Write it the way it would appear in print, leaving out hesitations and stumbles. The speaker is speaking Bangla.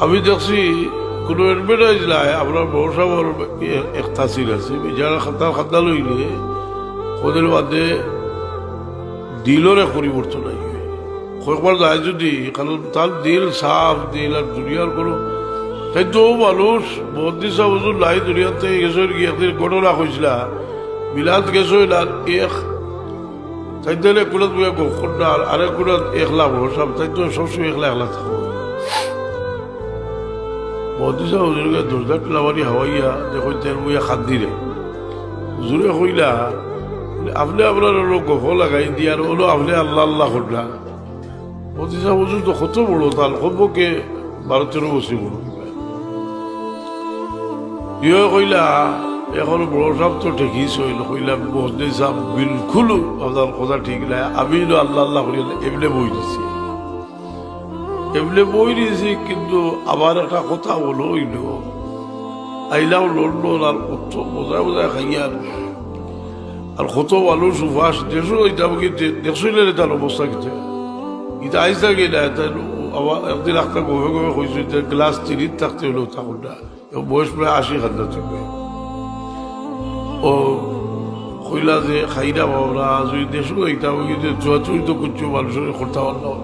আমি দেখছি কোনো এডভার্টাইজ নাই আপনার বড়সাবর এক তাসির আছে যারা খাতা খাতা লইলে ওদের বাদে দিলরে পরিবর্তন আইবে কয়েকবার যায় যদি কারণ তার দিল সাফ দিল আর দুনিয়ার কোনো তাই তো মানুষ বদ্দি সাহ হুজুর নাই দুনিয়ার থেকে গেছে গিয়ে একদিন ঘটনা হয়েছিল বিলাত গেছে আর এক তাই দিলে কোনাত বইয়া গোখন না আরেক কোনাত একলা বসাম তাই তো সবসময় একলা একলা থাকো বদ্দি সাহ হুজুরকে দরজা টিলাবারি হাওয়াইয়া দেখো তেল বইয়া খাদ দিলে হুজুরে কইলা আপনি আপনার হলো গফ লাগাই দিয়ার হলো আপনি আল্লাহ আল্লাহ করলা বদ্দি সাহ হুজুর তো কত বড় তার কমপক্ষে 12-13 বছর বড় ইয়ে কইলা এখন বড় সাহেব তো ঠিকই হইল কইলাম বদ্দি সাহেব বিলকুল আপনার কথা ঠিক নাই আমি আল্লাহ আল্লাহ করি এমনি বই দিছি এমনি বই দিয়েছি কিন্তু আবার একটা কথা বলো হইল আইলাও লড়লো আর কত বোঝায় বোঝায় খাইয়ার আর কত ভালো সুভাষ দেশও এটা দেখছিল তার অবস্থা কিন্তু এটা আইসা গেলে আবার একদিন একটা গভে গভে কইছে যে গ্লাস 30 থাকতে হলো তখন না বয়স প্রায় 80 খাদ্য থাকবে ও কইলা যে খাইরা বাবরা যদি দেশও এটা চুয়াচুরি তো করছো মানুষের করতে পারলাম